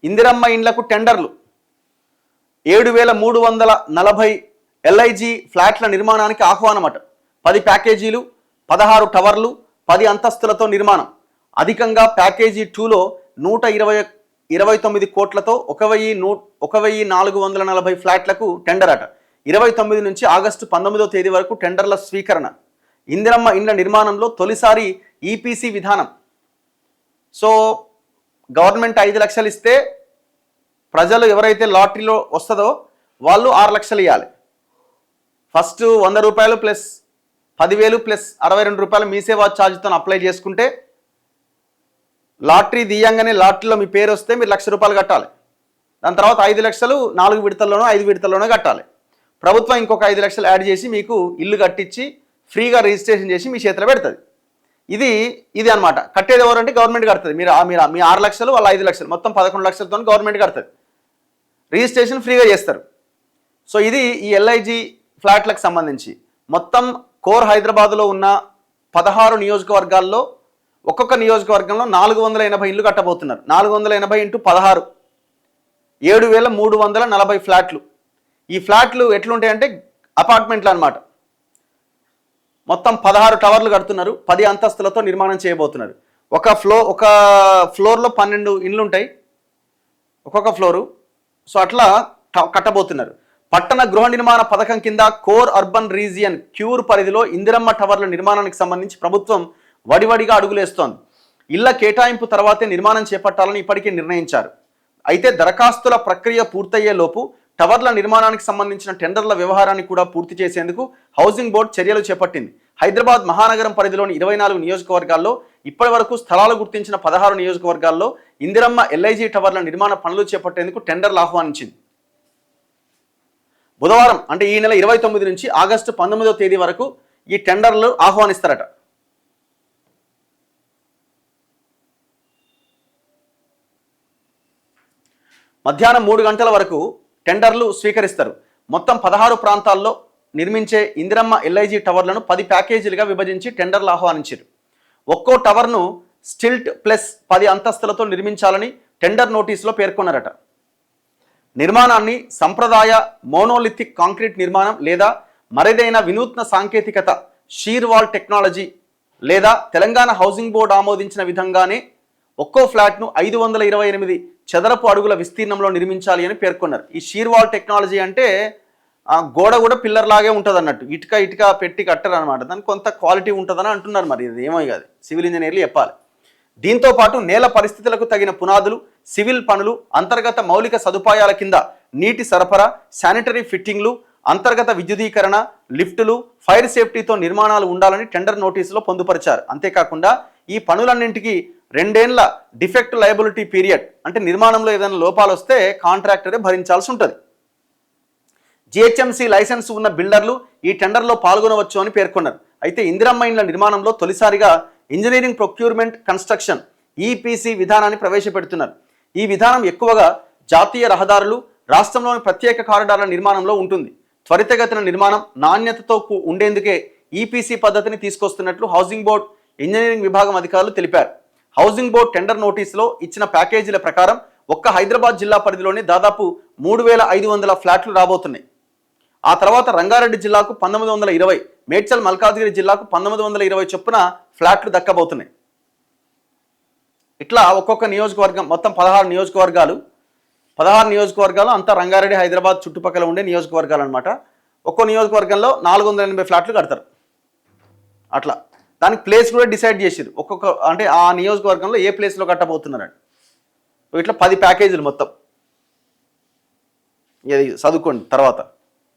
ఇందిరమ్మ ఇండ్లకు టెండర్లు 7,340 LIG ఫ్లాట్ల నిర్మాణానికి ఆహ్వానమట. 10 ప్యాకేజీలు, 16 టవర్లు, 10 అంతస్తులతో నిర్మాణం. అధికంగా ప్యాకేజీ 2లో 129 కోట్లతో 1,440 ఫ్లాట్లకు టెండర్ అట. 29 నుంచి ఆగస్టు 19వ తేదీ వరకు టెండర్ల స్వీకరణ. ఇందిరమ్మ ఇండ్ల నిర్మాణంలో తొలిసారి ఈపీసీ విధానం. సో గవర్నమెంట్ 5 లక్షలు ఇస్తే ప్రజలు ఎవరైతే లాటరీలో వస్తుందో వాళ్ళు 6 లక్షలు ఇవ్వాలి. ఫస్ట్ 100 రూపాయలు ప్లస్ 10,000 ప్లస్ 62 రూపాయలు మీ సేవా ఛార్జ్తో అప్లై చేసుకుంటే లాటరీ తీయంగానే లాటరీలో మీ పేరు వస్తే మీరు 1,00,000 రూపాయలు కట్టాలి. దాని తర్వాత 5 లక్షలు 4 విడతల్లోనో 5 విడతల్లోనో కట్టాలి. ప్రభుత్వం ఇంకొక 5 లక్షలు యాడ్ చేసి మీకు ఇల్లు కట్టించి ఫ్రీగా రిజిస్ట్రేషన్ చేసి మీ చేతిలో పెడుతుంది. ఇది అనమాట. కట్టేది ఎవరంటే గవర్నమెంట్ కడుతుంది. మీ 6 లక్షలు వాళ్ళ 5 లక్షలు మొత్తం 11 లక్షలతో గవర్నమెంట్ కడుతుంది. రిజిస్ట్రేషన్ ఫ్రీగా చేస్తారు. సో ఇది ఈ LIG ఫ్లాట్లకు సంబంధించి మొత్తం కోర్ హైదరాబాద్లో ఉన్న 16 నియోజకవర్గాల్లో ఒక్కొక్క నియోజకవర్గంలో 480 ఇల్లు కట్టబోతున్నారు. 480 × 16 7,340 ఫ్లాట్లు. ఈ ఫ్లాట్లు ఎట్లుంటాయంటే అపార్ట్మెంట్లు అనమాట. మొత్తం 16 టవర్లు కడుతున్నారు. 10 అంతస్తులతో నిర్మాణం చేయబోతున్నారు. ఒక ఫ్లోర్లో 12 ఇండ్లు ఉంటాయి ఒక్కొక్క ఫ్లోరు. సో అట్లా కట్టబోతున్నారు. పట్టణ గృహ నిర్మాణ పథకం కింద కోర్ అర్బన్ రీజియన్ క్యూర్ పరిధిలో ఇందిరమ్మ టవర్ల నిర్మాణానికి సంబంధించి ప్రభుత్వం వడివడిగా అడుగులేస్తోంది. ఇళ్ల కేటాయింపు తర్వాతే నిర్మాణం చేపట్టాలని ఇప్పటికే నిర్ణయించారు. అయితే దరఖాస్తుల ప్రక్రియ పూర్తయ్యే లోపు టవర్ల నిర్మాణానికి సంబంధించిన టెండర్ల వ్యవహారాన్ని కూడా పూర్తి చేసేందుకు హౌసింగ్ బోర్డు చర్యలు చేపట్టింది. హైదరాబాద్ మహానగరం పరిధిలోని 24 నియోజకవర్గాల్లో ఇప్పటి వరకు స్థలాలు గుర్తించిన 16 నియోజకవర్గాల్లో ఇందిరమ్మ LIG టవర్ల నిర్మాణ పనులు చేపట్టేందుకు టెండర్లు ఆహ్వానించింది. బుధవారం అంటే ఈ నెల 29 నుంచి ఆగస్టు 19వ తేదీ వరకు ఈ టెండర్లు ఆహ్వానిస్తారట. మధ్యాహ్నం 3 గంటల వరకు టెండర్లు స్వీకరిస్తారు. మొత్తం 16 ప్రాంతాల్లో నిర్మించే ఇందిరమ్మ LIG టవర్లను 10 ప్యాకేజీలుగా విభజించి టెండర్లు ఆహ్వానించారు. ఒక్కో టవర్ను స్టిల్ట్ ప్లస్ 10 అంతస్తులతో నిర్మించాలని టెండర్ నోటీసులో పేర్కొన్నారట. నిర్మాణాన్ని సంప్రదాయ మోనోలిథిక్ కాంక్రీట్ నిర్మాణం లేదా మరేదైనా వినూత్న సాంకేతికత షీర్ వాల్ టెక్నాలజీ లేదా తెలంగాణ హౌసింగ్ బోర్డు ఆమోదించిన విధంగానే ఒక్కో ఫ్లాట్ను 528 చదరపు అడుగుల విస్తీర్ణంలో నిర్మించాలి అని పేర్కొన్నారు. ఈ షీర్ వాల్ టెక్నాలజీ అంటే గోడ కూడా పిల్లర్ లాగే ఉంటుంది అన్నట్టు. ఇటుక పెట్టి కట్టరు అనమాట. దానికి కొంత క్వాలిటీ ఉంటుందని అంటున్నారు. మరి ఇది ఏమో కాదు, సివిల్ ఇంజనీర్లు చెప్పాలి. దీంతో పాటు నేల పరిస్థితులకు తగిన పునాదులు, సివిల్ పనులు, అంతర్గత మౌలిక సదుపాయాల కింద నీటి సరఫరా, శానిటరీ ఫిట్టింగ్లు, అంతర్గత విద్యుదీకరణ, లిఫ్టులు, ఫైర్ సేఫ్టీతో నిర్మాణాలు ఉండాలని టెండర్ నోటీసులో పొందుపరిచారు. అంతేకాకుండా ఈ పనులన్నింటికీ 2 ఏళ్ల డిఫెక్ట్ లయబిలిటీ పీరియడ్ అంటే నిర్మాణంలో ఏదైనా లోపాలు వస్తే కాంట్రాక్టరే భరించాల్సి ఉంటుంది. GHMC లైసెన్స్ ఉన్న బిల్డర్లు ఈ టెండర్లో పాల్గొనవచ్చు అని పేర్కొన్నారు. అయితే ఇందిరమ్మ ఇండ్ల నిర్మాణంలో తొలిసారిగా ఇంజనీరింగ్ ప్రొక్యూర్మెంట్ కన్స్ట్రక్షన్ EPC విధానాన్ని ప్రవేశపెడుతున్నారు. ఈ విధానం ఎక్కువగా జాతీయ రహదారులు, రాష్ట్రంలోని ప్రత్యేక కారిడార్ల నిర్మాణంలో ఉంటుంది. త్వరితగతిన నిర్మాణం, నాణ్యతతో ఉండేందుకే EPC పద్ధతిని తీసుకొస్తున్నట్లు హౌసింగ్ బోర్డు ఇంజనీరింగ్ విభాగం అధికారులు తెలిపారు. హౌసింగ్ బోర్డు టెండర్ నోటీసులో ఇచ్చిన ప్యాకేజీల ప్రకారం ఒక్క హైదరాబాద్ జిల్లా పరిధిలోని దాదాపు 3,500 ఫ్లాట్లు రాబోతున్నాయి. ఆ తర్వాత రంగారెడ్డి జిల్లాకు 1920, మేడ్చల్ మల్కాజ్గిరి జిల్లాకు 1920 చొప్పున ఫ్లాట్లు దక్కబోతున్నాయి. ఇట్లా ఒక్కొక్క నియోజకవర్గం మొత్తం 16 నియోజకవర్గాలు అంతా రంగారెడ్డి, హైదరాబాద్ చుట్టుపక్కల ఉండే నియోజకవర్గాలు అనమాట. ఒక్కో నియోజకవర్గంలో 480 ఫ్లాట్లు కడతారు. అట్లా దానికి ప్లేస్ కూడా డిసైడ్ చేసారు. ఒక్కొక్క అంటే ఆ నియోజకవర్గంలో ఏ ప్లేస్లో కట్టబోతున్నారండి. ఇట్లా 10 ప్యాకేజీలు మొత్తం. ఇది చదువుకోండి తర్వాత.